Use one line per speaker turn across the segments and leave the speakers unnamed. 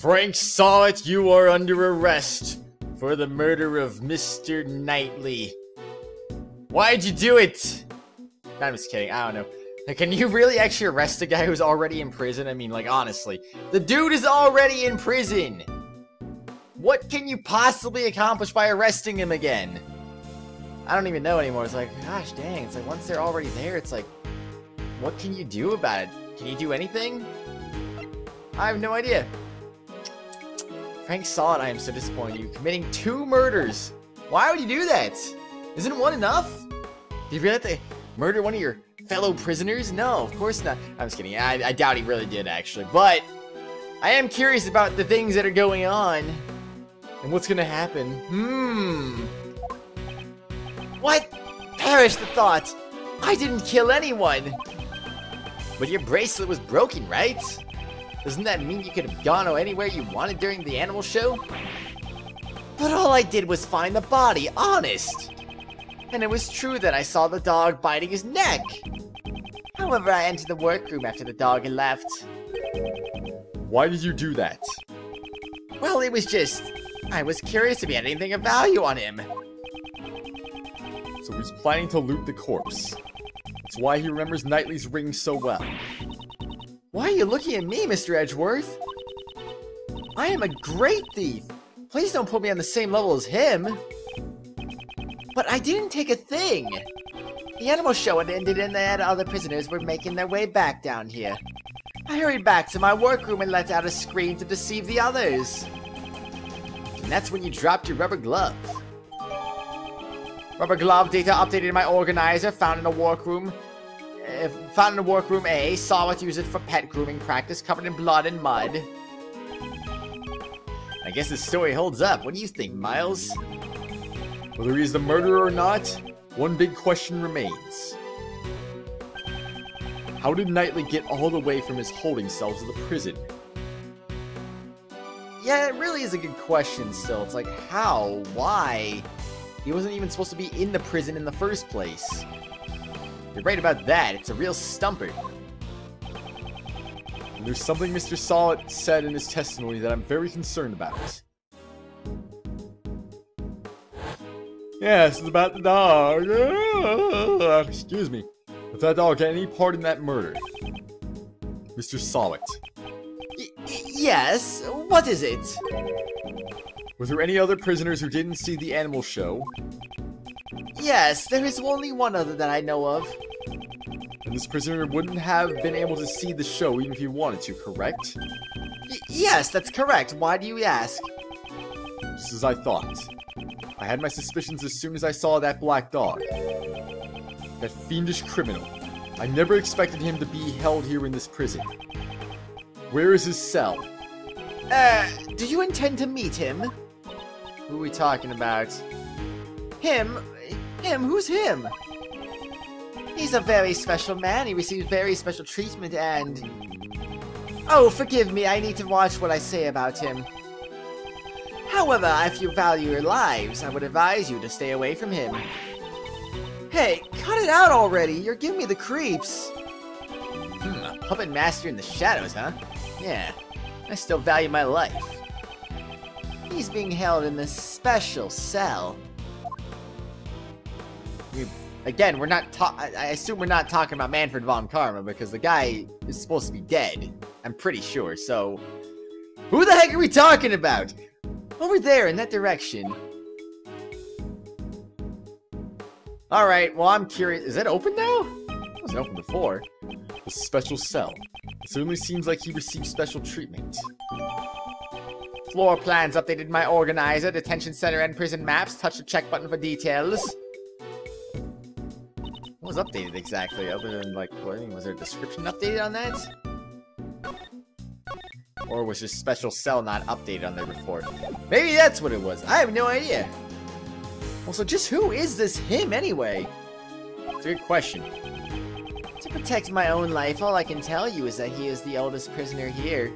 Frank Solid, you are under arrest for the murder of Mr. Knightley. Why'd you do it? No, I'm just kidding. I don't know. Like, can you really actually arrest a guy who's already in prison? I mean, like, honestly. The dude is already in prison. What can you possibly accomplish by arresting him again? I don't even know anymore. It's like, gosh dang. It's like, once they're already there, it's like, what can you do about it? Can you do anything? I have no idea. Frank Solid, I am so disappointed in you. Committing 2 murders. Why would you do that? Isn't one enough? Do you really have to murder one of your fellow prisoners? No, of course not. I'm just kidding. I doubt he really did, actually. But I am curious about the things that are going on. And what's gonna happen. What? Perish the thought. I didn't kill anyone. But your bracelet was broken, right? Doesn't that mean you could have gone anywhere you wanted during the animal show? But all I did was find the body, honest. And it was true that I saw the dog biting his neck. However, I entered the workroom after the dog had left.
Why did you do that?
Well, it was just... I was curious if he had anything of value on him.
So he's planning to loot the corpse. That's why he remembers Knightley's ring so well.
Why are you looking at me, Mr. Edgeworth? I am a great thief. Please don't put me on the same level as him. But I didn't take a thing. The animal show had ended and the other prisoners were making their way back down here. I hurried back to my workroom and let out a scream to deceive the others. And that's when you dropped your rubber glove. Rubber glove data updated in my organizer, found in a workroom. Found in a workroom A, saw it use it for pet grooming practice, covered in blood and mud. I guess this story holds up. What do you think, Miles?
Whether he's the murderer or not, one big question remains. How did Knightley get all the way from his holding cell to the prison?
Yeah, it really is a good question still. It's like, how? Why? He wasn't even supposed to be in the prison in the first place. You're right about that. It's a real stumper.
And there's something Mr. Solid said in his testimony that I'm very concerned about. Yes, it's about the dog. Excuse me. If that dog had any part in that murder. Mr. Solid.
Yes? What is it?
Were there any other prisoners who didn't see the animal show?
Yes, there is only one other that I know of.
And this prisoner wouldn't have been able to see the show even if he wanted to, correct?
Yes, that's correct. Why do you ask?
Just as I thought. I had my suspicions as soon as I saw that black dog. That fiendish criminal. I never expected him to be held here in this prison. Where is his cell?
Do you intend to meet him? Who are we talking about? Him? Him? Who's him? He's a very special man. He receives very special treatment and... Oh, forgive me. I need to watch what I say about him. However, if you value your lives, I would advise you to stay away from him. Hey, cut it out already. You're giving me the creeps. A puppet master in the shadows, huh? Yeah, I still value my life. He's being held in this special cell. Again, we're not I assume we're not talking about Manfred von Karma because the guy is supposed to be dead. I'm pretty sure, so... Who the heck are we talking about? Over there, in that direction. Alright, well, I'm curious. Is that open now? It wasn't open before.
The special cell. It certainly seems like he received special treatment.
Floor plans updated in my organizer. Detention center and prison maps. Touch the check button for details. What was updated exactly? Other than, like, what, was there a description updated on that? Or was this special cell not updated on there before? Maybe that's what it was. I have no idea. Also, just who is this him anyway? It's a good question. To protect my own life, all I can tell you is that he is the oldest prisoner here.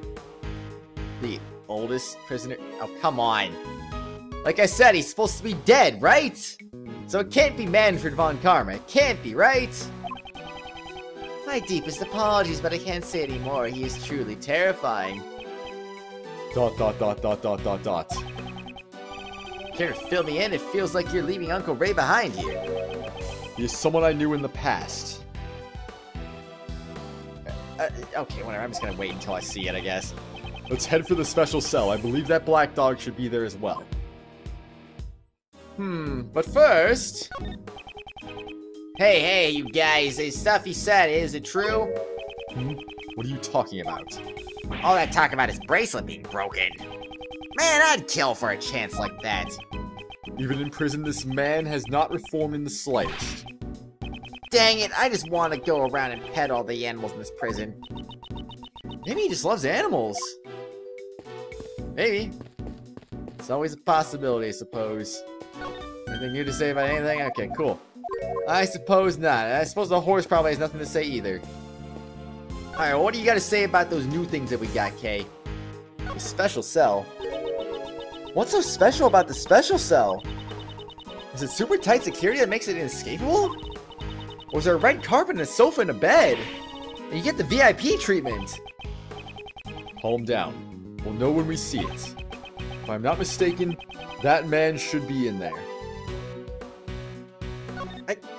The oldest prisoner? Oh, come on. Like I said, he's supposed to be dead, right? So it can't be Manfred von Karma. It can't be, right? My deepest apologies, but I can't say anymore. He is truly terrifying.
Dot dot dot dot dot dot dot.
Care to fill me in? It feels like you're leaving Uncle Ray behind here.
He is someone I knew in the past.
Okay, whatever. I'm just gonna wait until I see it, I guess.
Let's head for the special cell. I believe that black dog should be there as well.
But first... Hey, you guys. The stuff he said, is it true?
What are you talking about?
All that talk about his bracelet being broken. Man, I'd kill for a chance like that.
Even in prison, this man has not reformed in the slightest.
Dang it, I just want to go around and pet all the animals in this prison. Maybe he just loves animals. Maybe. It's always a possibility, I suppose. Anything new to say about anything? Okay, cool. I suppose not. I suppose the horse probably has nothing to say either. Alright, well, what do you got to say about those new things that we got, Kay? The special cell. What's so special about the special cell? Is it super tight security that makes it inescapable? Or is there a red carpet and a sofa and a bed? And you get the VIP treatment.
Calm down. We'll know when we see it. If I'm not mistaken, that man should be in there.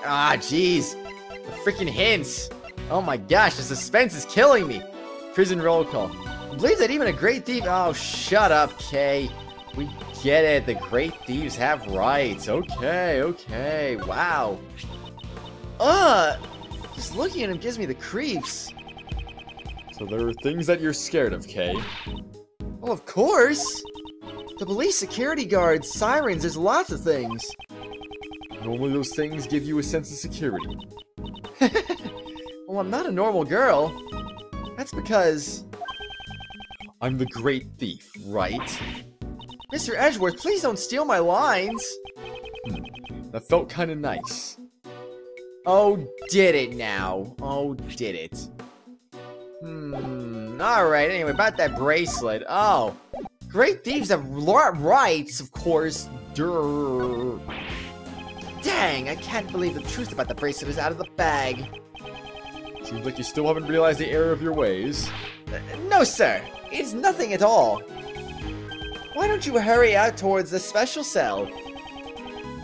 Jeez. The freaking hints. Oh my gosh, the suspense is killing me. Prison roll call. I believe that even a great thief... Oh, shut up, Kay. We get it. The great thieves have rights. Okay. Wow. Just looking at him gives me the creeps.
So there are things that you're scared of, Kay.
Well, of course. The police, security guards, sirens, there's lots of things.
Normally those things give you a sense of security.
Well, I'm not a normal girl. That's because...
I'm the great thief, right?
Mr. Edgeworth, please don't steal my lines.
That felt kind of nice.
Oh, did it now? Oh, did it? Alright, anyway, about that bracelet. Oh, great thieves have rights, of course. Durr. Dang, I can't believe the truth about the bracelet is out of the bag.
Seems like you still haven't realized the error of your ways.
No, sir. It's nothing at all. Why don't you hurry out towards the special cell?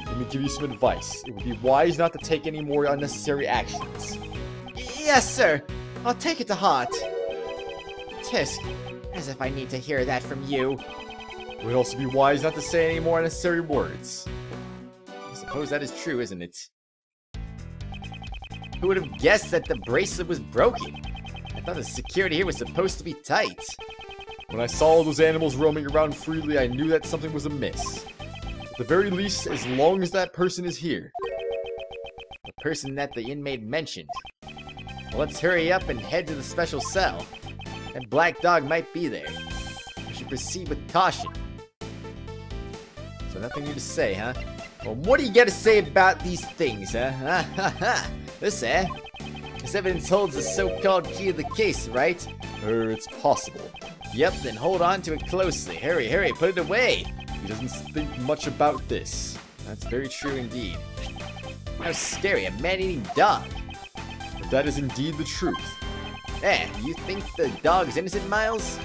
Let me give you some advice. It would be wise not to take any more unnecessary actions.
Yes, sir. I'll take it to heart. Tisk, as if I need to hear that from you.
It would also be wise not to say any more unnecessary words.
I suppose that is true, isn't it? Who would have guessed that the bracelet was broken? I thought the security here was supposed to be tight.
When I saw all those animals roaming around freely, I knew that something was amiss. At the very least, as long as that person is here.
The person that the inmate mentioned. Well, let's hurry up and head to the special cell. That black dog might be there. We should proceed with caution. So nothing new to say, huh? Well, what do you got to say about these things, huh? This evidence holds the so-called key of the case, right?
It's possible.
Yep, then hold on to it closely. Hurry, put it away.
He doesn't think much about this.
That's very true indeed. How scary, a man-eating dog.
But that is indeed the truth.
You think the dog is innocent, Miles?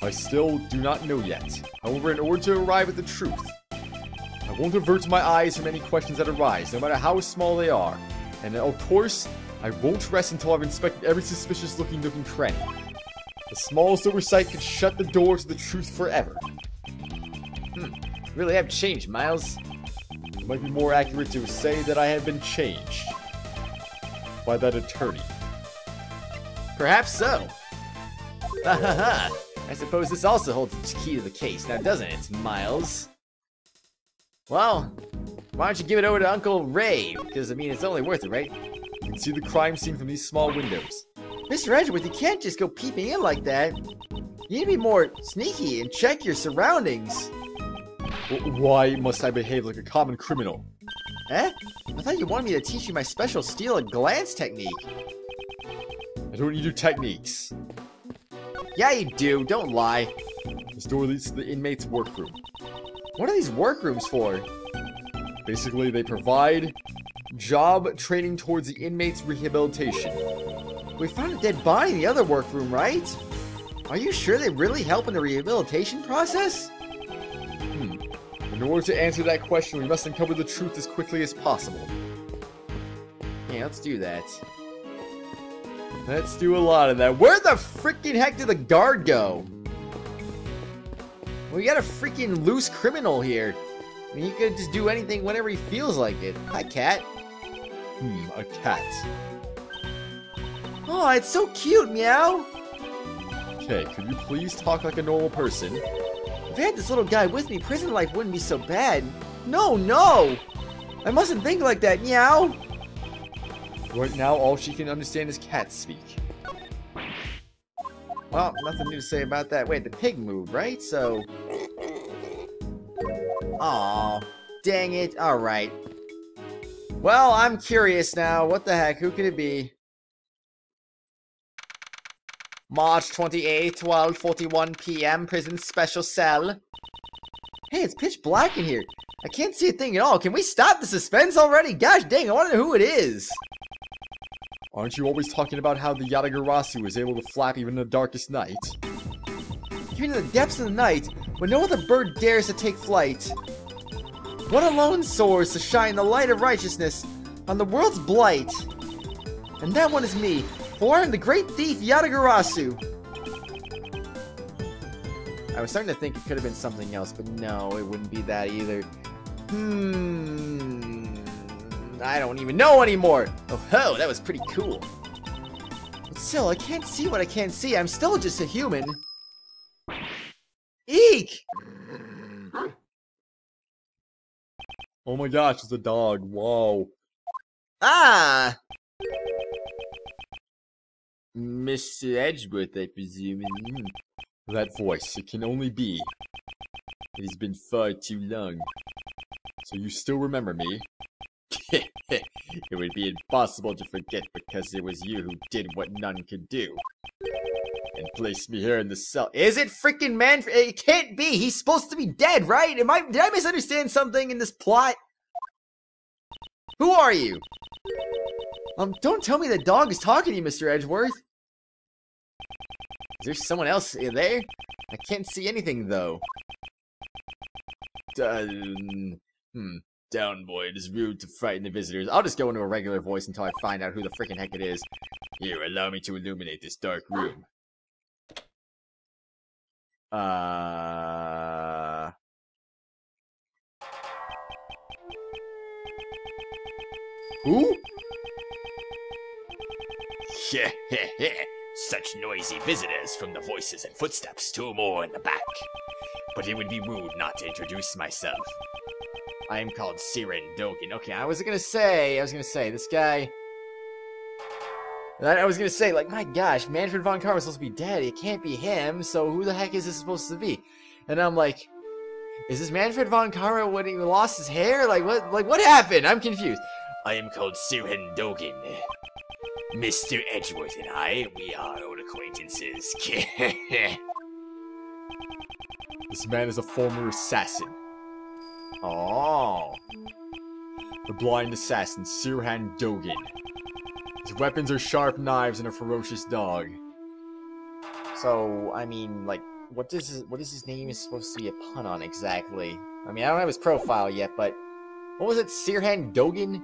I still do not know yet. However, in order to arrive at the truth, I won't avert my eyes from any questions that arise, no matter how small they are. And of course, I won't rest until I've inspected every suspicious-looking nook and cranny. The smallest oversight could shut the door to the truth forever.
You really have changed, Miles.
It might be more accurate to say that I have been changed by that attorney.
Perhaps so. I suppose this also holds the key to the case, now doesn't it, Miles? Well, why don't you give it over to Uncle Ray? Because, I mean, it's only worth it, right?
You can see the crime scene from these small windows.
Mr. Edgeworth, you can't just go peeping in like that. You need to be more sneaky and check your surroundings.
Why must I behave like a common criminal?
I thought you wanted me to teach you my special steal a glance technique.
I don't need your techniques.
Yeah, you do. Don't lie.
This door leads to the inmate's workroom.
What are these workrooms for?
Basically, they provide job training towards the inmate's rehabilitation.
We found a dead body in the other workroom, right? Are you sure they really help in the rehabilitation process?
In order to answer that question, we must uncover the truth as quickly as possible.
Yeah, let's do that.
Let's do a lot of that.
Where the freaking heck did the guard go? We got a freaking loose criminal here. I mean, he could just do anything whenever he feels like it. Hi, cat.
A cat.
Oh, it's so cute, meow.
Okay, could you please talk like a normal person?
If I had this little guy with me, prison life wouldn't be so bad. No! I mustn't think like that, meow.
Right now, all she can understand is cat speak.
Well, nothing new to say about that. Wait, the pig moved, right? So... Aw, dang it. Alright. Well, I'm curious now. What the heck? Who could it be? March 28th, 12:41 p.m. Prison special cell. Hey, it's pitch black in here. I can't see a thing at all. Can we stop the suspense already? Gosh dang, I want to know who it is.
Aren't you always talking about how the Yatagarasu is able to flap even in the darkest night?
Even in the depths of the night, when no other bird dares to take flight. One alone soars to shine the light of righteousness on the world's blight. And that one is me, for I am the great thief Yatagarasu. I was starting to think it could have been something else, but no, it wouldn't be that either. I don't even know anymore. Oh ho, that was pretty cool. But still, I can't see what I can't see. I'm still just a human. Eek!
Oh my gosh, it's a dog. Whoa.
Ah! Mr. Edgeworth, I presume.
That voice, it can only be. It has been far too long. So you still remember me?
It would be impossible to forget because it was you who did what none could do. And placed me here in the cell. Is it freaking Manfred? It can't be! He's supposed to be dead, right? Did I misunderstand something in this plot? Who are you? Don't tell me the dog is talking to you, Mr. Edgeworth. Is there someone else there? I can't see anything, though. Down, boy. It is rude to frighten the visitors. I'll just go into a regular voice until I find out who the freaking heck it is. Here, allow me to illuminate this dark room. Who?
Such noisy visitors from the voices and footsteps, two more in the back. But it would be rude not to introduce myself.
I am called Siren Dogen. Okay, I was gonna say, this guy... I was gonna say, like, my gosh, Manfred von Karma was supposed to be dead. It can't be him, so who the heck is this supposed to be? And I'm like, is this Manfred von Karma when he lost his hair? Like, what happened? I'm confused.
I am called Siren Dogen. Mr. Edgeworth and I, we are old acquaintances.
This man is a former assassin.
Oh.
The blind assassin, Sirhan Dogen. His weapons are sharp knives and a ferocious dog.
So, I mean, like, what is his name is supposed to be a pun on exactly? I mean, I don't have his profile yet, but... What was it? Sirhan Dogen?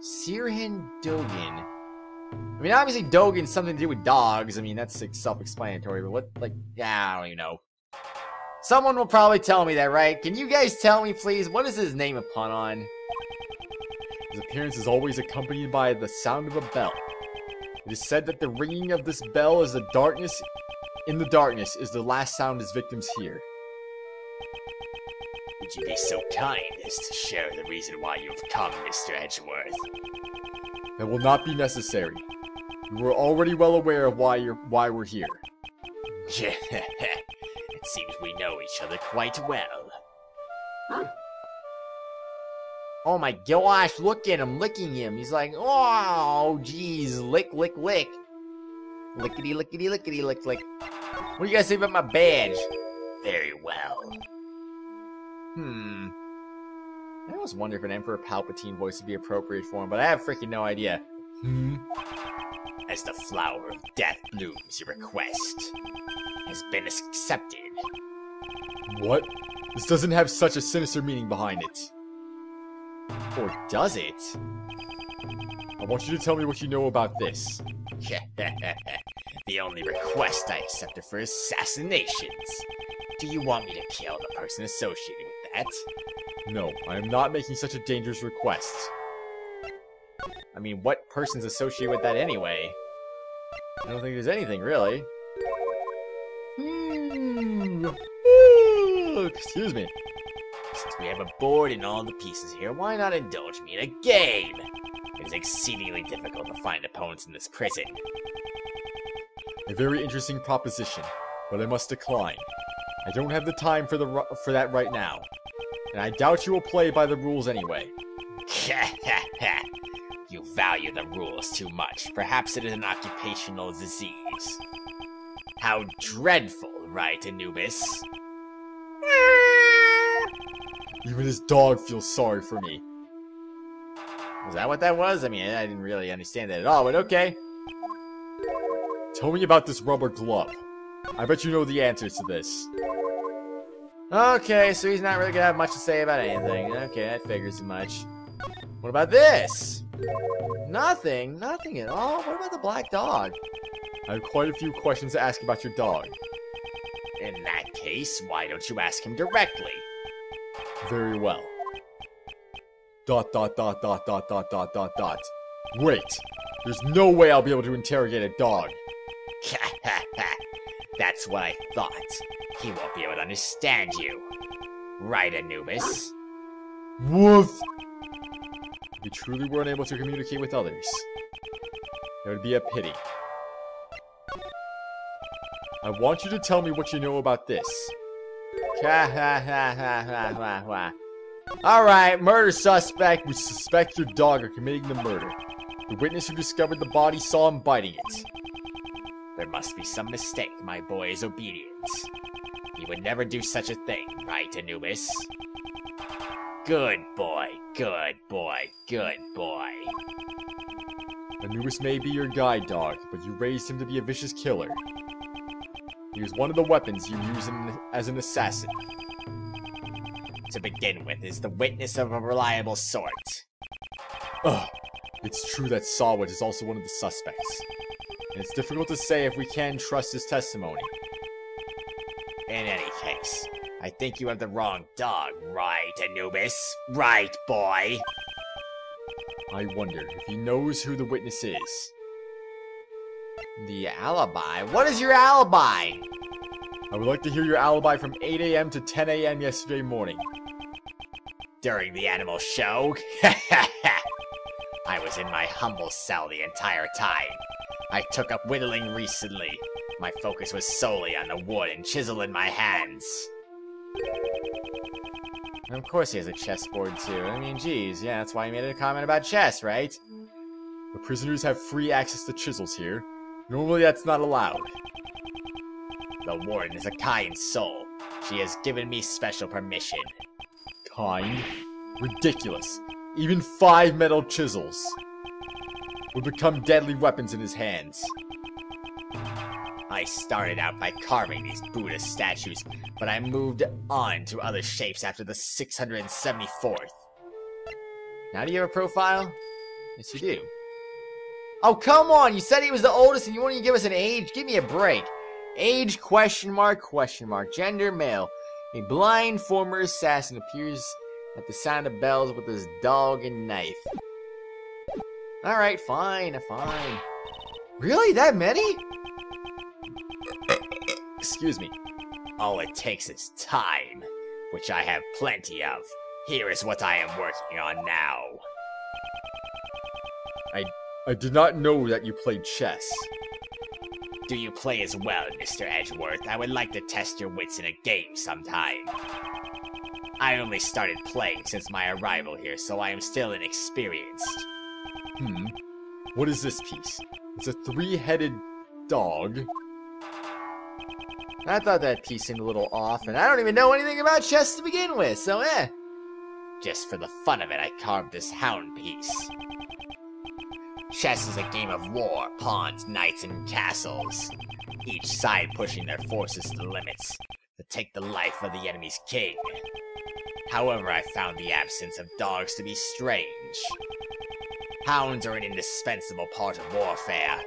Sirhan Dogen. I mean, obviously Dogen's something to do with dogs. I mean, that's self-explanatory, but what, like, yeah, I don't even know. Someone will probably tell me that, right? Can you guys tell me, please? What is his name a pun on?
His appearance is always accompanied by the sound of a bell. It is said that the ringing of this bell is the darkness is the last sound his victims hear.
Would you be so kind as to share the reason why you've come, Mr. Edgeworth?
That will not be necessary. You are already well aware of why we're here.
It seems we know each other quite well.
Oh my gosh, look at him, licking him. He's like, oh, geez, lick, lick, lick. Lickety, lickety, lickety, lick, lick. What do you guys say about my badge?
Very well.
I always wonder if an Emperor Palpatine voice would be appropriate for him, but I have freaking no idea.
As the flower of death blooms, your request has been accepted.
What? This doesn't have such a sinister meaning behind it.
Or does it?
I want you to tell me what you know about this.
The only request I accepted for assassinations. Do you want me to kill the person associated with that?
No, I am not making such a dangerous request.
I mean, what person's associated with that anyway? I don't think there's anything, really. Excuse me.
Since we have a board and all the pieces here, why not indulge me in a game? It is exceedingly difficult to find opponents in this prison.
A very interesting proposition, but I must decline. I don't have the time for that right now, and I doubt you will play by the rules anyway.
You value the rules too much. Perhaps it is an occupational disease. How dreadful, right, Anubis?
Even this dog feels sorry for me.
Was that what that was? I mean, I didn't really understand that at all, but okay.
Tell me about this rubber glove. I bet you know the answers to this.
Okay, so he's not really gonna have much to say about anything. Okay, that figures as much. What about this? Nothing. Nothing at all. What about the black dog?
I have quite a few questions to ask about your dog.
In that case, why don't you ask him directly?
Very well. ... Wait! There's no way I'll be able to interrogate a dog.
That's what I thought. He won't be able to understand you. Right, Anubis?
Woof! If we truly weren't able to communicate with others, that would be a pity. I want you to tell me what you know about this.
Alright, murder suspect.
We suspect your dog of committing the murder. The witness who discovered the body saw him biting it.
There must be some mistake in my boy's obedience. He would never do such a thing, right, Anubis? Good boy, good boy, good boy.
Anubis may be your guide dog, but you raised him to be a vicious killer. He was one of the weapons you use as an assassin.
To begin with, is the witness of a reliable sort.
Ugh. It's true that Sawit is also one of the suspects. And it's difficult to say if we can trust his testimony.
In any case, I think you have the wrong dog, right, Anubis? Right, boy?
I wonder if he knows who the witness is.
The alibi? What is your alibi?
I would like to hear your alibi from 8 a.m. to 10 a.m. yesterday morning.
During the animal show? I was in my humble cell the entire time. I took up whittling recently. My focus was solely on the wood and chisel in my hands.
And of course he has a chessboard too. I mean, geez, yeah, that's why he made a comment about chess, right?
The prisoners have free access to chisels here. Normally that's not allowed.
The warden is a kind soul. She has given me special permission.
Kind? Ridiculous. Even 5 metal chisels would become deadly weapons in his hands.
I started out by carving these Buddha statues, but I moved on to other shapes after the 674th.
Now do you have a profile? Yes, you do. Oh, come on! You said he was the oldest and you won't even give us an age? Give me a break. Age, question mark, gender, male. A blind former assassin appears at the sound of bells with his dog and knife. Alright, fine. Really? That many?
Excuse me.
All it takes is time, which I have plenty of. Here is what I am working on now.
I did not know that you played chess.
Do you play as well, Mr. Edgeworth? I would like to test your wits in a game sometime. I only started playing since my arrival here, so I am still inexperienced.
What is this piece? It's a 3-headed dog.
I thought that piece seemed a little off, and I don't even know anything about chess to begin with, so eh.
Just for the fun of it, I carved this hound piece. Chess is a game of war, pawns, knights, and castles. Each side pushing their forces to the limits to take the life of the enemy's king. However, I found the absence of dogs to be strange. Hounds are an indispensable part of warfare,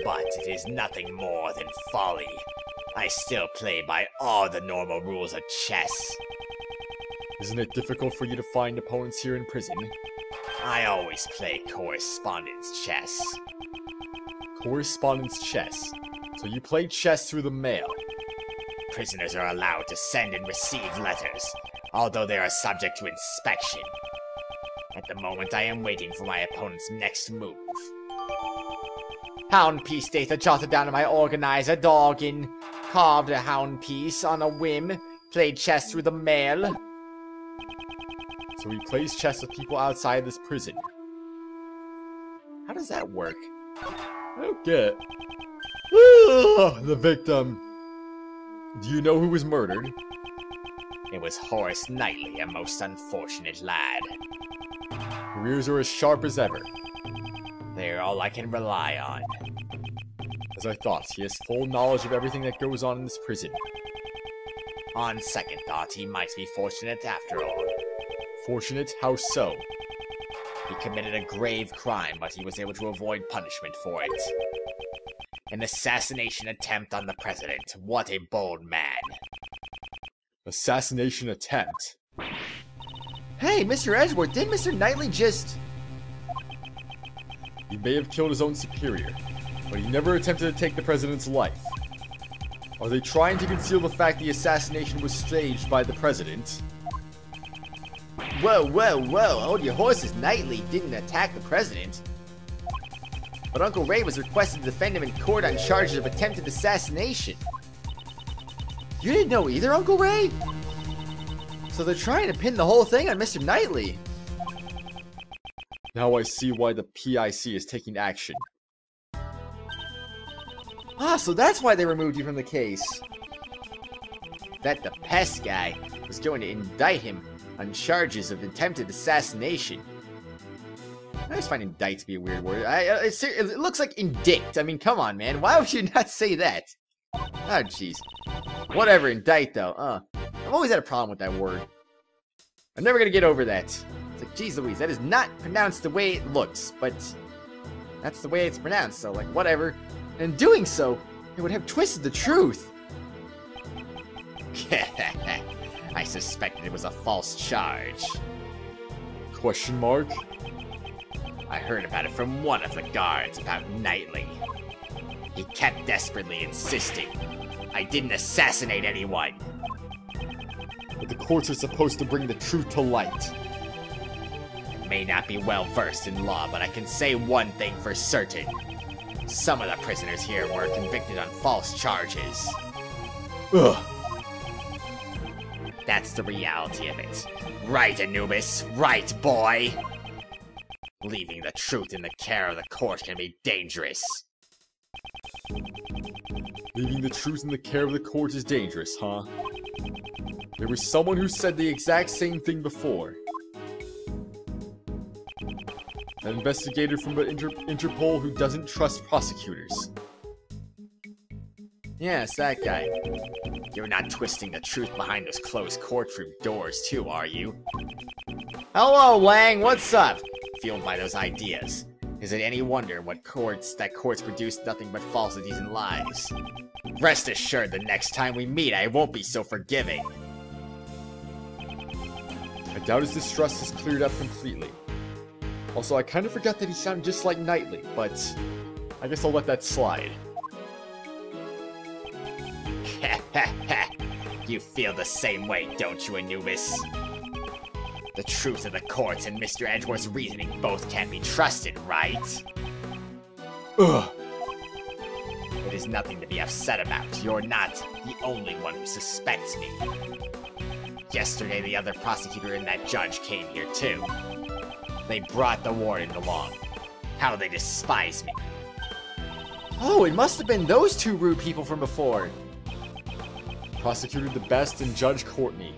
but it is nothing more than folly. I still play by all the normal rules of chess.
Isn't it difficult for you to find opponents here in prison?
I always play correspondence chess.
Correspondence chess. So you play chess through the mail.
Prisoners are allowed to send and receive letters, although they are subject to inspection. At the moment, I am waiting for my opponent's next move.
Hound piece data jotted down in my organizer, Dogen. Carved a hound piece on a whim. Played chess through the mail.
So he plays chess with people outside this prison.
How does that work?
I don't get it. The victim. Do you know who was murdered?
It was Horace Knightley, a most unfortunate lad.
Your ears are as sharp as ever.
They're all I can rely on.
As I thought, he has full knowledge of everything that goes on in this prison.
On second thought, he might be fortunate after all.
Fortunate? How so?
He committed a grave crime, but he was able to avoid punishment for it. An assassination attempt on the president. What a bold man.
Assassination attempt?
Hey, Mr. Edgeworth, didn't Mr. Knightley just...
He may have killed his own superior, but he never attempted to take the president's life. Are they trying to conceal the fact the assassination was staged by the president?
Whoa, whoa, whoa, hold your horses. Knightley didn't attack the president. But Uncle Ray was requested to defend him in court on charges of attempted assassination. You didn't know either, Uncle Ray? So they're trying to pin the whole thing on Mr. Knightley.
Now I see why the PIC is taking action.
Ah, so that's why they removed you from the case. That the pest guy was going to indict him on charges of attempted assassination. I just find indict to be a weird word. It looks like indict. I mean, come on, man. Why would you not say that? Oh, jeez. Whatever, indict, though. I've always had a problem with that word. I'm never gonna get over that. It's like, geez Louise, that is not pronounced the way it looks, but that's the way it's pronounced, so, like, whatever. And in doing so, it would have twisted the truth.
I suspected it was a false charge.
Question mark?
I heard about it from one of the guards about Knightley. He kept desperately insisting I didn't assassinate anyone.
But the courts are supposed to bring the truth to light.
I may not be well versed in law, but I can say one thing for certain. Some of the prisoners here were convicted on false charges.
Ugh.
That's the reality of it. Right, Anubis? Right, boy? Leaving the truth in the care of the court can be dangerous.
Leaving the truth in the care of the court is dangerous, huh? There was someone who said the exact same thing before. An investigator from Interpol who doesn't trust prosecutors.
Yes, that guy.
You're not twisting the truth behind those closed courtroom doors too, are you?
Hello, Lang, what's up?
Fueled by those ideas. Is it any wonder that courts produce nothing but falsities and lies? Rest assured the next time we meet I won't be so forgiving.
I doubt his distrust is cleared up completely. Also, I kind of forgot that he sounded just like Knightley, but I guess I'll let that slide.
You feel the same way, don't you, Anubis? The truth of the courts and Mr. Edgeworth's reasoning both can't be trusted, right?
Ugh.
It is nothing to be upset about. You're not the only one who suspects me. Yesterday, the other prosecutor and that judge came here, too. They brought the warden along. How they despise me.
Oh, it must have been those two rude people from before.
Prosecutor the Best and Judge Courtney.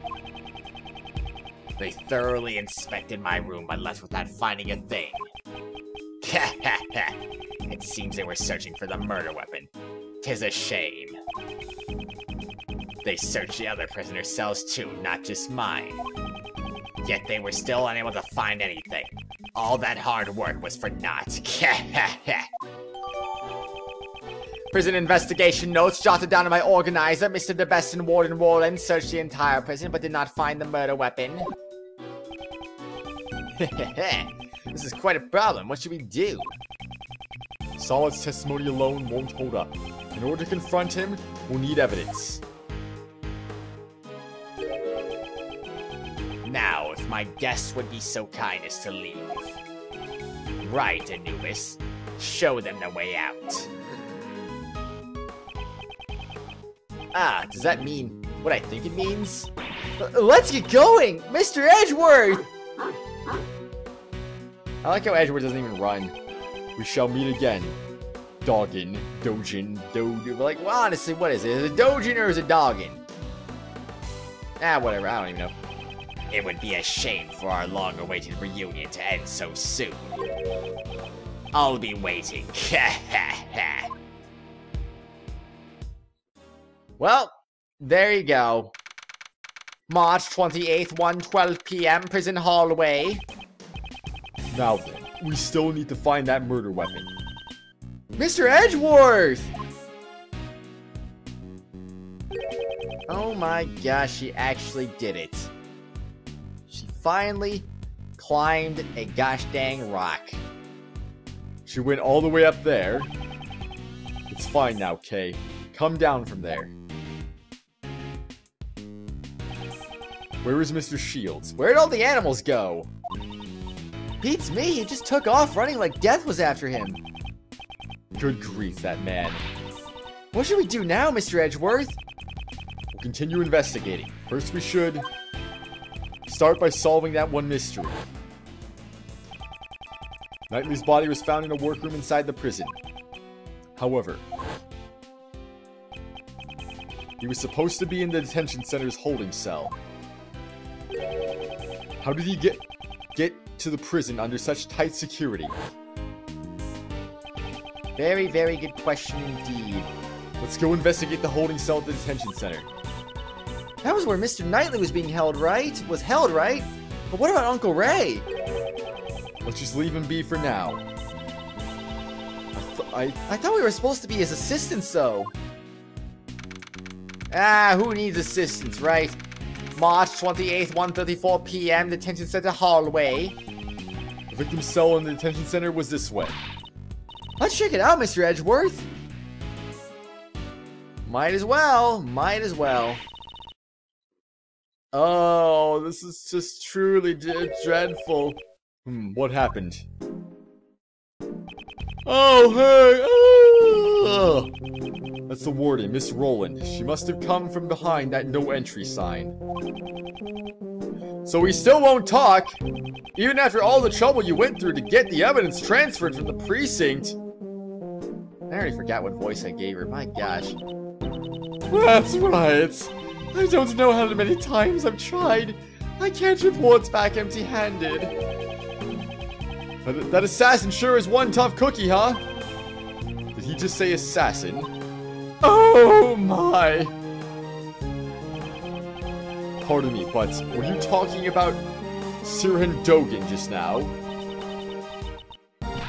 They thoroughly inspected my room but left without finding a thing. It seems they were searching for the murder weapon. 'Tis a shame. They searched the other prisoners' cells too, not just mine. Yet they were still unable to find anything. All that hard work was for naught.
Prison investigation notes jotted down by organizer, Mr. DeBest and Warden Roland searched the entire prison but did not find the murder weapon. This is quite a problem. What should we do?
Solid's testimony alone won't hold up. In order to confront him, we'll need evidence.
Now, if my guests would be so kind as to leave. Right, Anubis. Show them the way out.
Ah, does that mean what I think it means? Let's get going! Mr. Edgeworth!
I like how Edgeworth doesn't even run. We shall meet again. Dogen, Dogen.
Like, well, honestly, what is it? Is it a Dogen or is it Dogen? Ah, whatever, I don't even know.
It would be a shame for our long-awaited reunion to end so soon. I'll be waiting.
Well, there you go. March 28th, 1:12 p.m., prison hallway.
Now then, we still need to find that murder weapon.
Mr. Edgeworth! Oh my gosh, she actually did it. She finally climbed a gosh dang rock.
She went all the way up there. It's fine now, Kay. Come down from there. Where is Mr. Shields?
Where'd all the animals go? Beats me, he just took off running like death was after him.
Good grief, that man.
What should we do now, Mr. Edgeworth?
We'll continue investigating. First we should start by solving that one mystery. Knightley's body was found in a workroom inside the prison. However, he was supposed to be in the detention center's holding cell. How did he get to the prison under such tight security?
Very, very good question indeed.
Let's go investigate the holding cell at the detention center.
That was where Mr. Knightley was being held, right? Was held, right? But what about Uncle Ray?
Let's just leave him be for now.
I thought we were supposed to be his assistants, though. Ah, who needs assistants, right? March 28th, 1:34 p.m., detention center hallway.
The victim's cell in the detention center was this way.
Let's check it out, Mr. Edgeworth. Might as well. Might as well.
Oh, this is just truly dreadful. What happened? Oh, hey! Oh! That's the warden, Miss Roland. She must have come from behind that no entry sign. So he still won't talk, even after all the trouble you went through to get the evidence transferred from the precinct.
I already forgot what voice I gave her. My gosh.
That's right. I don't know how many times I've tried. I can't report back empty-handed. That assassin sure is one tough cookie, huh? Did he just say assassin? Oh my! Pardon me, but were you talking about Sirhan Dogen just now?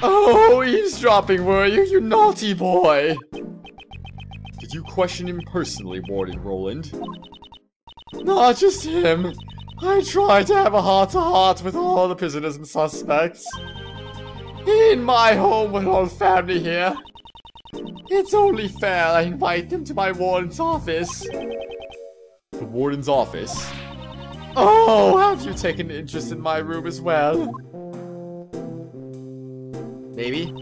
Oh, eavesdropping, were you? You naughty boy! Did you question him personally, Warden Roland? Not just him. I tried to have a heart-to-heart with all the prisoners and suspects. In my home with all family here. It's only fair I invite them to my warden's office. The warden's office? Oh, have you taken an interest in my room as well?
Maybe.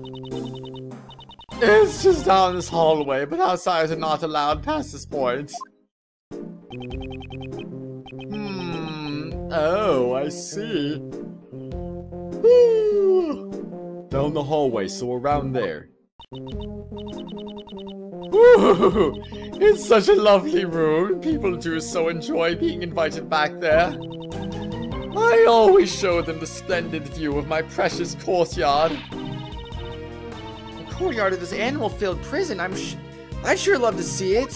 It's just down this hallway, but outsiders are not allowed past this point. Oh, I see. Down the hallway, so around there. Ooh, it's such a lovely room. People do so enjoy being invited back there. I always show them the splendid view of my precious courtyard. courtyard of this animal-filled prison. I'd sure love to see it.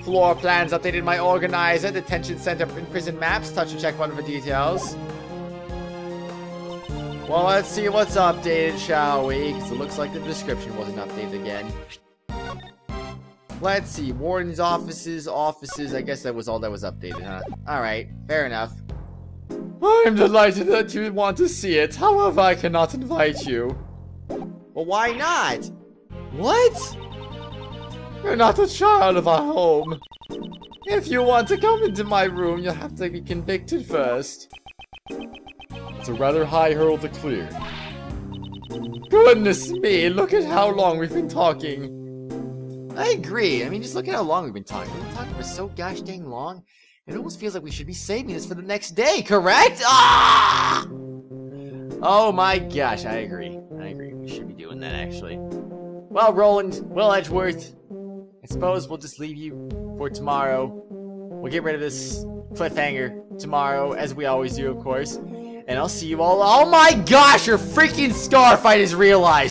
Floor plans updated by organizer. Detention center and prison maps. Touch and check one for details. Well, let's see what's updated, shall we? Because it looks like the description wasn't updated again. Let's see. Warden's offices. I guess that was all that was updated, huh? Alright, fair enough.
I'm delighted that you want to see it. However, I cannot invite you.
Well, why not? What?
You're not a child of our home. If you want to come into my room, you'll have to be convicted first. It's a rather high hurdle to clear. Goodness me, look at how long we've been talking.
I agree. I mean, just look at how long we've been talking. We've been talking for so gosh dang long. It almost feels like we should be saving this for the next day, correct? Ah! Oh my gosh, I agree. We should be doing that, actually. Well, Roland, Will Edgeworth, I suppose we'll just leave you for tomorrow. We'll get rid of this cliffhanger tomorrow, as we always do, of course. And I'll see you all. Oh my gosh, your freaking scar fight is realized!